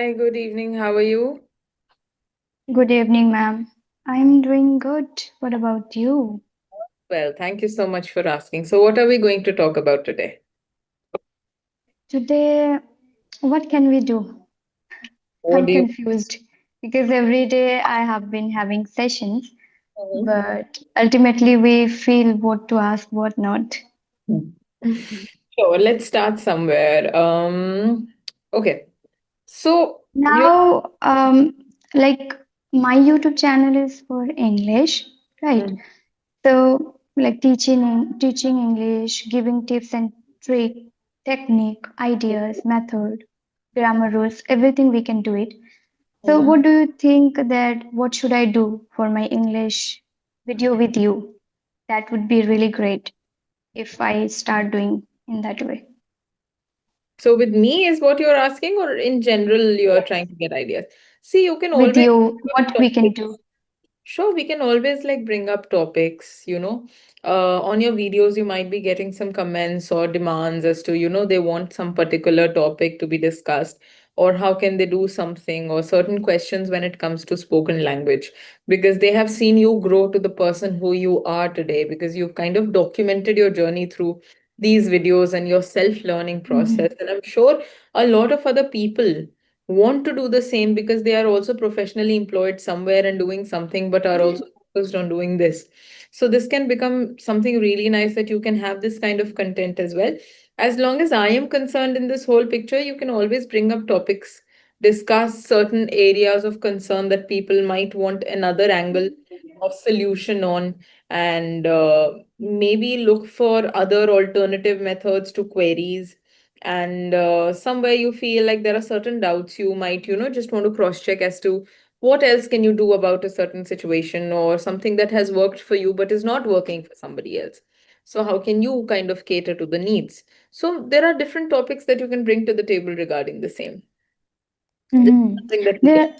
Hi, good evening. How are you? Good evening, ma'am. I'm doing good. What about you? Well, thank you so much for asking. So, what are we going to talk about today? Today, what can we do? What I'm do you? confused because every day I have been having sessions, Mhm. but ultimately we feel what to ask, what not. Sure, let's start somewhere. Okay. So, you Now, like my YouTube channel is for English, right? Mhm. So, like teaching English, giving tips and trick, technique, ideas, method, grammar rules, everything we can do it. So, Mhm. what do you think that what should I do for my English video with you? That would be really great if I start doing in that way. So, with me is what you're asking, or in general, you're trying to get ideas? See, you can With always you, what we can topics. do. Sure, we can always like bring up topics, On your videos, you might be getting some comments or demands as to, they want some particular topic to be discussed, or how can they do something, or certain questions when it comes to spoken language, because they have seen you grow to the person who you are today, because you've kind of documented your journey through these videos and your self-learning process. Mhm. And I'm sure a lot of other people want to do the same because they are also professionally employed somewhere and doing something, but are also focused on doing this. So this can become something really nice, that you can have this kind of content as well. As long as I am concerned in this whole picture, you can always bring up topics, discuss certain areas of concern that people might want another angle of solution on, and maybe look for other alternative methods to queries. And somewhere you feel like there are certain doubts, you might just want to cross check as to what else can you do about a certain situation, or something that has worked for you but is not working for somebody else. So how can you kind of cater to the needs? So there are different topics that you can bring to the table regarding the same. This is Mhm. something that we can. There,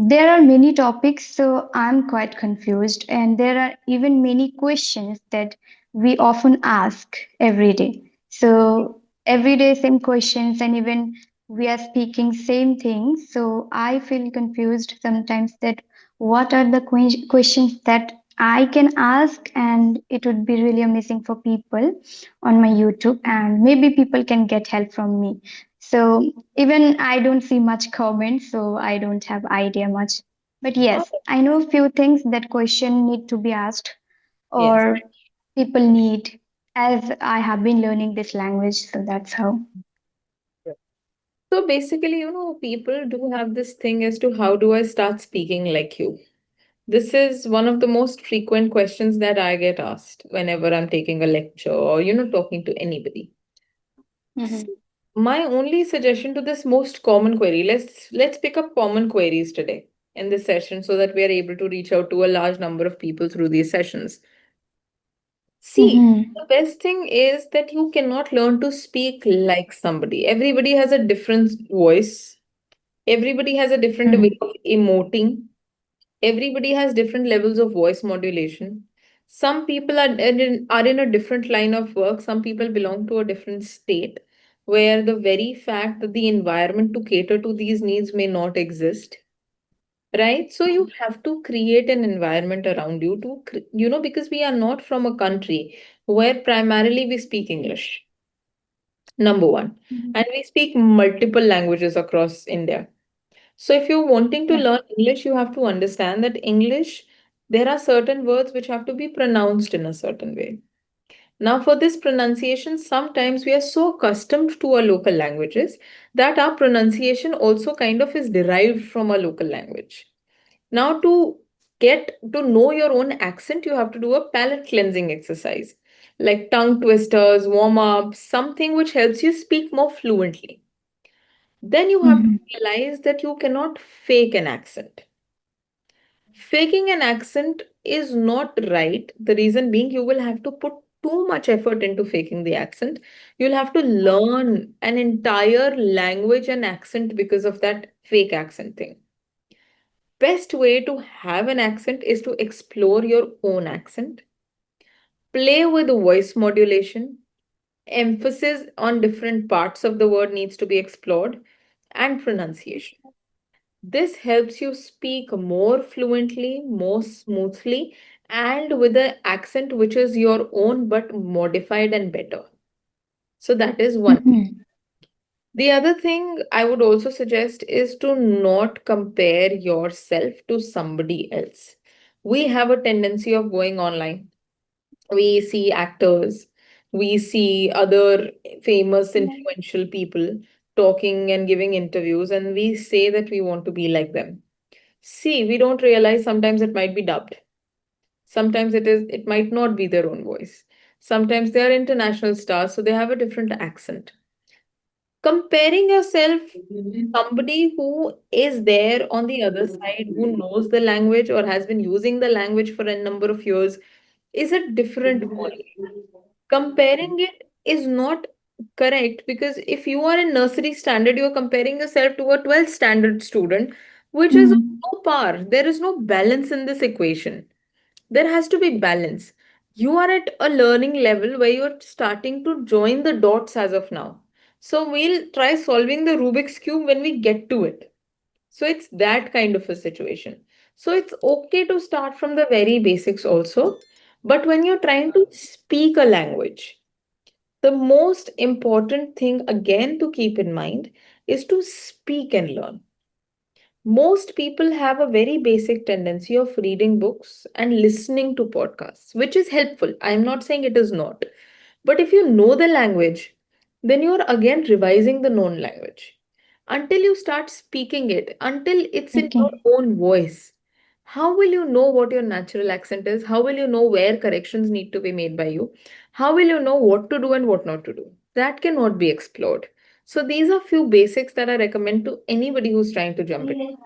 There are many topics, so I'm quite confused, and there are even many questions that we often ask every day. So every day, same questions, and even we are speaking same things. So I feel confused sometimes that what are the questions that I can ask, and it would be really amazing for people on my YouTube, and maybe people can get help from me. So even I don't see much comments, so I don't have idea much. But Oh, yes, I know a few things that question need to be asked yes. or people need as I have been learning this language, so that's how. So basically, people do have this thing as to how do I start speaking like you? This is one of the most frequent questions that I get asked whenever I'm taking a lecture or, talking to anybody. Mhm. So my only suggestion to this most common query, let's pick up common queries today in this session so that we are able to reach out to a large number of people through these sessions. See, Mhm. the best thing is that you cannot learn to speak like somebody. Everybody has a different voice. Everybody has a different way Mhm. of emoting. Everybody has different levels of voice modulation. Some people are in a different line of work. Some people belong to a different state where the very fact that the environment to cater to these needs may not exist. Right? So you have to create an environment around you to, because we are not from a country where primarily we speak English, number one. Mhm. And we speak multiple languages across India. So if you're wanting to Yeah. learn English, you have to understand that English, there are certain words which have to be pronounced in a certain way. Now, for this pronunciation, sometimes we are so accustomed to our local languages that our pronunciation also kind of is derived from our local language. Now, to get to know your own accent, you have to do a palate cleansing exercise, like tongue twisters, warm up, something which helps you speak more fluently. Then you have to Mhm. realize that you cannot fake an accent. Faking an accent is not right. The reason being, you will have to put too much effort into faking the accent. You'll have to learn an entire language and accent because of that fake accent thing. Best way to have an accent is to explore your own accent, play with voice modulation, emphasis on different parts of the word needs to be explored, and pronunciation. This helps you speak more fluently, more smoothly, and with an accent which is your own but modified and better. So that is one. Mhm. The other thing I would also suggest is to not compare yourself to somebody else. We have a tendency of going online. We see actors, we see other famous, influential people talking and giving interviews, and we say that we want to be like them. See, we don't realize sometimes it might be dubbed. Sometimes it might not be their own voice. Sometimes they are international stars, so they have a different accent. Comparing yourself somebody who is there on the other side, who knows the language or has been using the language for a number of years, is a different ballgame. Comparing it is not correct, because if you are in nursery standard, you are comparing yourself to a 12th standard student, which is Mhm. no par. There is no balance in this equation. There has to be balance. You are at a learning level where you're starting to join the dots as of now. So we'll try solving the Rubik's Cube when we get to it. So it's that kind of a situation. So it's okay to start from the very basics also. But when you're trying to speak a language, the most important thing again to keep in mind is to speak and learn. Most people have a very basic tendency of reading books and listening to podcasts, which is helpful. I'm not saying it is not. But if you know the language, then you're again revising the known language. Until you start speaking it, until it's in Okay. your own voice, how will you know what your natural accent is? How will you know where corrections need to be made by you? How will you know what to do and what not to do? That cannot be explored. So these are few basics that I recommend to anybody who's trying to jump in.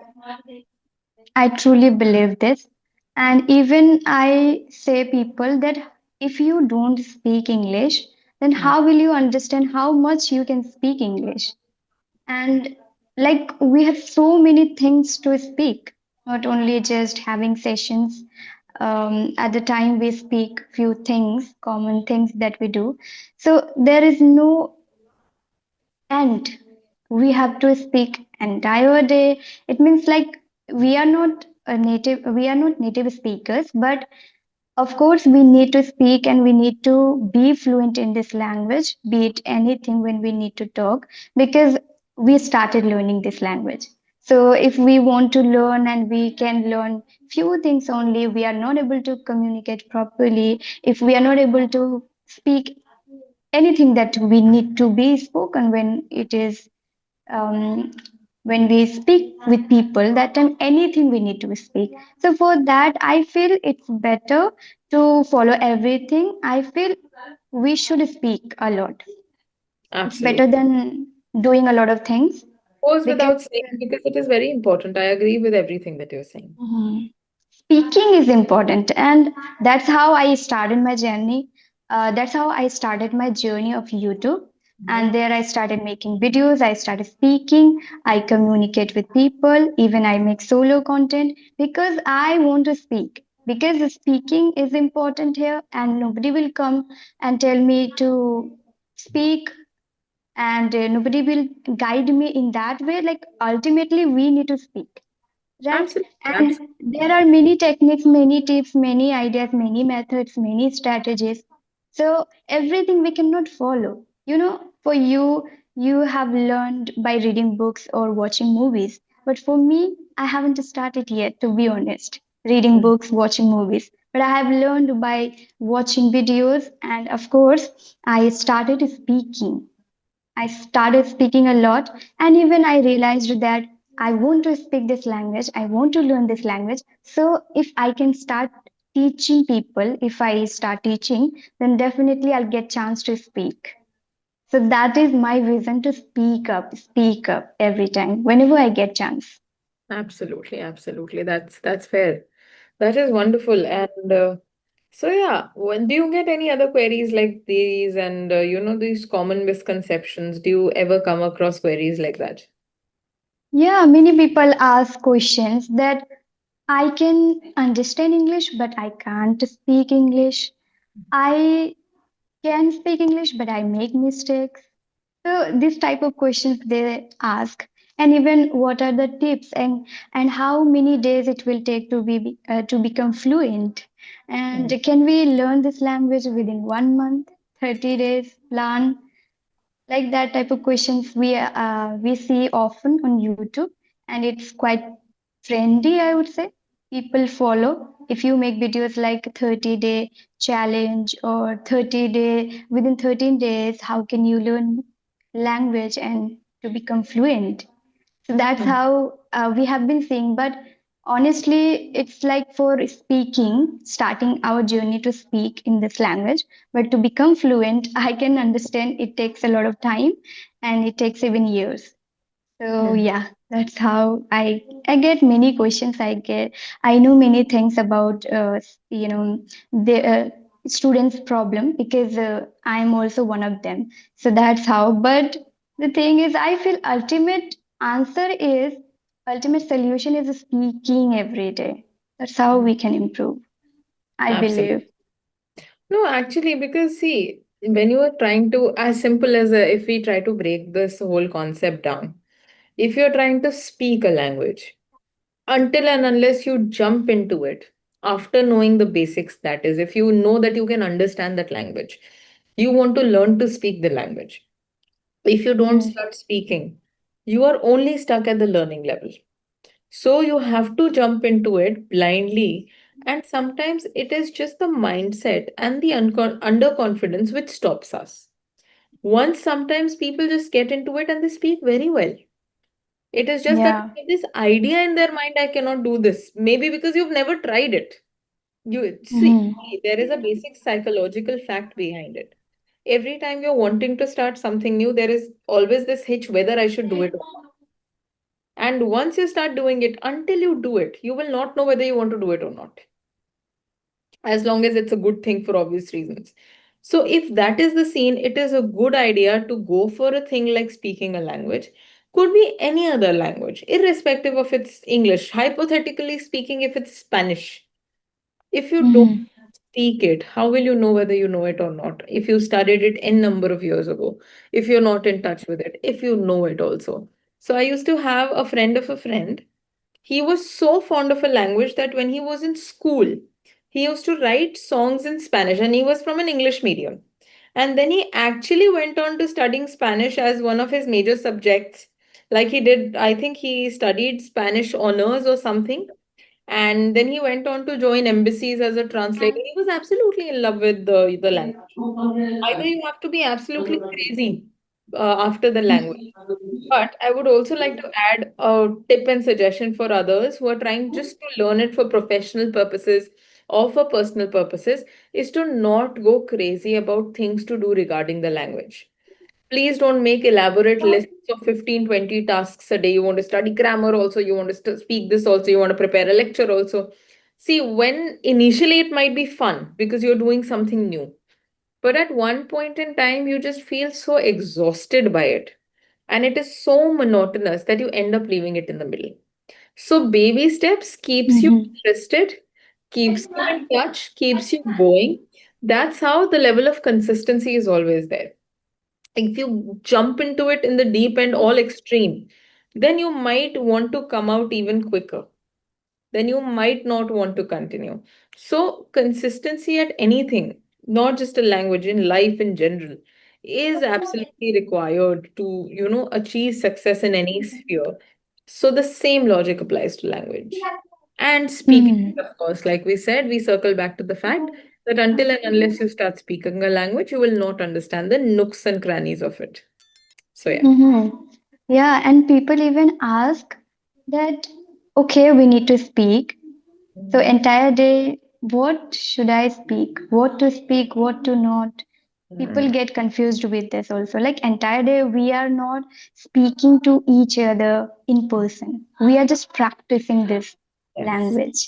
I truly believe this. And even I say people that if you don't speak English, then Mm. how will you understand how much you can speak English? And like we have so many things to speak, not only just having sessions. At the time we speak few things, common things that we do. So there is no end. We have to speak entire day. It means like we are not native speakers, but of course we need to speak and we need to be fluent in this language, be it anything when we need to talk, because we started learning this language. So if we want to learn and we can learn few things only, we are not able to communicate properly, if we are not able to speak anything that we need to be spoken when it is when we speak with people, that time anything we need to speak. So for that I feel it's better to follow everything. I feel we should speak a lot. It's Absolutely. better than doing a lot of things Goes because without saying, because it is very important. I agree with everything that you're saying. Mhm. Speaking is important, and that's how I started my journey. That's how I started my journey of YouTube. Mhm. And there I started making videos, I started speaking, I communicate with people, even I make solo content because I want to speak. Because speaking is important here, and nobody will come and tell me to speak, and nobody will guide me in that way. Like, ultimately, we need to speak, right? Absolutely. And Absolutely. there are many techniques, many tips, many ideas, many methods, many strategies. So everything we cannot follow. For you, you have learned by reading books or watching movies. But for me, I haven't started yet, to be honest, reading books, watching movies. But I have learned by watching videos, and of course, I started speaking. I started speaking a lot, and even I realized that I want to speak this language, I want to learn this language. So, if I can start teaching people, if I start teaching, then definitely I'll get chance to speak. So that is my vision, to speak up every time, whenever I get chance. Absolutely. Absolutely. That's fair. That is wonderful. And so yeah, when do you get any other queries like these, and these common misconceptions? Do you ever come across queries like that? Yeah, many people ask questions that I can understand English, but I can't speak English. I can speak English, but I make mistakes. So this type of questions they ask, And even what are the tips, and how many days it will take to become fluent, and Mm, can we learn this language within 1 month, 30 days plan, like that type of questions we see often on YouTube, and it's quite trendy, I would say. People follow. If you make videos like 30-day challenge or 30-day within 13 days, how can you learn language and to become fluent? So that's mm, how we have been seeing. But honestly, it's like for speaking, starting our journey to speak in this language. But to become fluent, I can understand it takes a lot of time and it takes even years. So mm, yeah, that's how I get many questions. I know many things about the students' problem because I am also one of them. So that's how. But the thing is, I feel ultimate solution is speaking every day. That's how mm. we can improve. I Absolutely. believe. No, actually, because see, when you are trying to, as simple as if we try to break this whole concept down, if you're trying to speak a language, until and unless you jump into it, after knowing the basics, that is, if you know that you can understand that language, you want to learn to speak the language. If you don't Mhm. start speaking, you are only stuck at the learning level. So you have to jump into it blindly. And sometimes it is just the mindset and the underconfidence which stops us. Once sometimes people just get into it and they speak very well. It is just that Yeah. they have this idea in their mind, I cannot do this. Maybe because you've never tried it. You see, Mhm. there is a basic psychological fact behind it. Every time you're wanting to start something new, there is always this hitch whether I should do it or not. And once you start doing it, until you do it, you will not know whether you want to do it or not, as long as it's a good thing for obvious reasons. So, if that is the scene, it is a good idea to go for a thing like speaking a language. Could be any other language, irrespective of its English. Hypothetically speaking, if it's Spanish, if you don't Mhm. speak it, how will you know whether you know it or not? If you studied it n number of years ago, if you're not in touch with it, if you know it also. So, I used to have a friend of a friend. He was so fond of a language that when he was in school, he used to write songs in Spanish, and he was from an English medium. And then he actually went on to studying Spanish as one of his major subjects. Like he did, I think he studied Spanish honors or something. And then he went on to join embassies as a translator. He was absolutely in love with the language. Either you have to be absolutely crazy after the language, but I would also like to add a tip and suggestion for others who are trying just to learn it for professional purposes or for personal purposes is to not go crazy about things to do regarding the language. Please don't make elaborate lists of 15, 20 tasks a day. You want to study grammar also, you want to speak this also, you want to prepare a lecture also. See, when initially it might be fun because you're doing something new, but at one point in time, you just feel so exhausted by it. And it is so monotonous that you end up leaving it in the middle. So, baby steps keeps you Mhm. interested, keeps you in touch, keeps you going. That's how the level of consistency is always there. If you jump into it in the deep end, all extreme, then you might want to come out even quicker, then you might not want to continue. So, consistency at anything, not just a language, in life in general, is absolutely required to, achieve success in any sphere. So, the same logic applies to language. And speaking, Mhm. of course, like we said, we circle back to the fact that until and unless you start speaking a language, you will not understand the nooks and crannies of it. So, yeah. Mm-hmm. Yeah, and people even ask that, okay, we need to speak. So Mhm. entire day, what should I speak? What to speak, what to not? People Mhm. get confused with this also. Like entire day, we are not speaking to each other in person. We are just practicing this Yes. language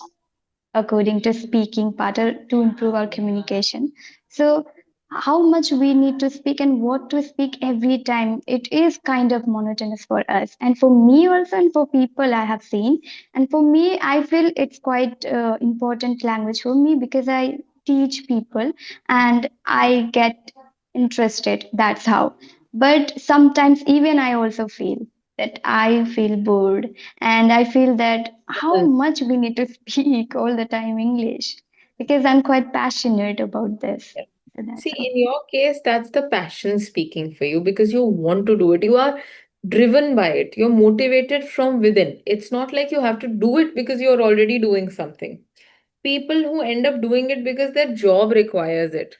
according to speaking part to improve our communication. So how much we need to speak and what to speak every time, it is kind of monotonous for us, and for me also, and for people I have seen. And for me, I feel it's quite important language for me because I teach people and I get interested. That's how. But sometimes even I also feel. that I feel bored, and I feel that how much we need to speak all the time English, because I'm quite passionate about this. Yeah. So See, that's all. in your case, that's the passion speaking for you because you want to do it. You are driven by it. You're motivated from within. It's not like you have to do it because you're already doing something. People who end up doing it because their job requires it.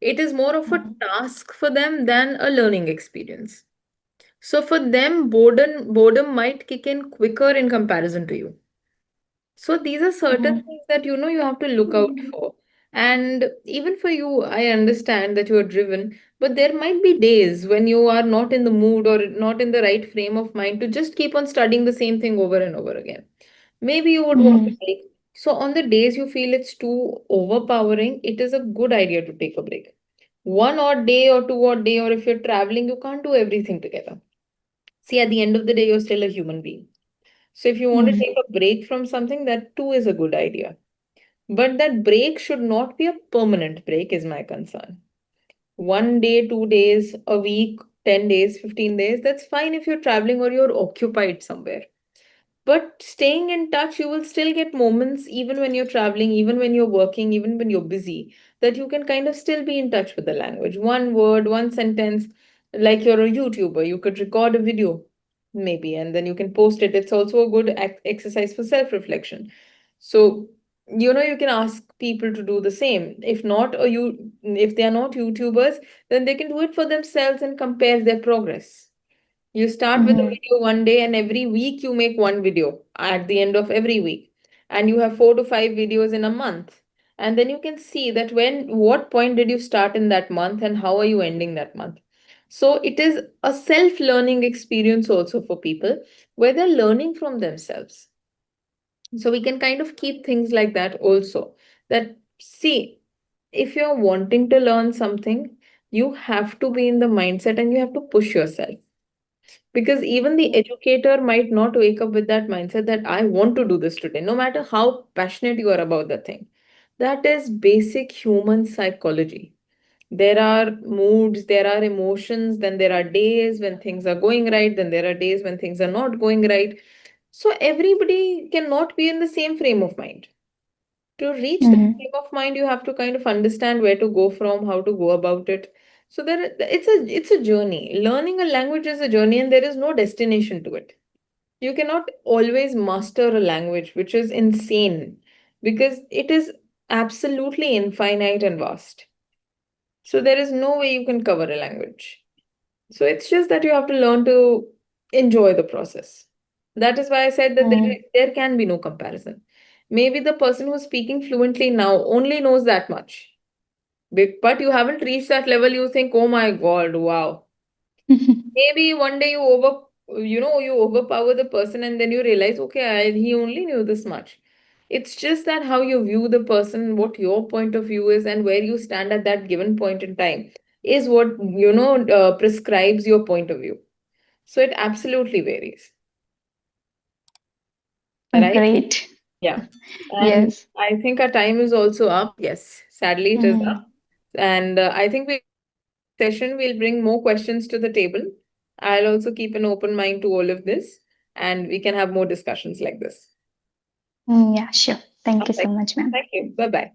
It is more of a Mhm. task for them than a learning experience. So for them, boredom might kick in quicker in comparison to you. So these are certain Mhm. things that you have to look out for. And even for you, I understand that you are driven, but there might be days when you are not in the mood or not in the right frame of mind to just keep on studying the same thing over and over again. Maybe you would want to Mhm. break. So on the days you feel it's too overpowering, it is a good idea to take a break. One odd day or two odd day, or if you're traveling, you can't do everything together. See, at the end of the day, you're still a human being. So if you want to Mhm. take a break from something, that too is a good idea. But that break should not be a permanent break, is my concern. 1 day, 2 days, a week, 10 days, 15 days, that's fine if you're traveling or you're occupied somewhere. But staying in touch, you will still get moments, even when you're traveling, even when you're working, even when you're busy, that you can kind of still be in touch with the language. One word, one sentence, like you're a YouTuber, you could record a video, maybe, and then you can post it. It's also a good exercise for self reflection. So, you can ask people to do the same. If they are not YouTubers, then they can do it for themselves and compare their progress. You start with a Mhm. video 1 day, and every week you make one video at the end of every week. And you have 4 to 5 videos in a month. And then you can see that what point did you start in that month and how are you ending that month. So it is a self-learning experience also for people where they're learning from themselves. So we can kind of keep things like that also. That, see, if you're wanting to learn something, you have to be in the mindset and you have to push yourself, because even the educator might not wake up with that mindset that I want to do this today, no matter how passionate you are about the thing. That is basic human psychology. There are moods, there are emotions, then there are days when things are going right, then there are days when things are not going right. So everybody cannot be in the same frame of mind. To reach that Mhm. frame of mind, you have to kind of understand where to go from, how to go about it. So it's a journey. Learning a language is a journey, and there is no destination to it. You cannot always master a language, which is insane because it is absolutely infinite and vast. So there is no way you can cover a language. So it's just that you have to learn to enjoy the process. That is why I said that Mhm. there can be no comparison. Maybe the person who's speaking fluently now only knows that much. But you haven't reached that level, you think, oh my God, wow. Maybe one day you overpower the person and then you realize, okay, he only knew this much. It's just that how you view the person, what your point of view is, and where you stand at that given point in time is what, prescribes your point of view. So it absolutely varies, right? Great. Yeah. And Yes. I think our time is also up. Yes, sadly it is up. Mhm. And I think we'll do this in the next session. We'll bring more questions to the table. I'll also keep an open mind to all of this, and we can have more discussions like this. Yeah, sure. Thank All you so right. much, ma'am. Thank you. Bye bye.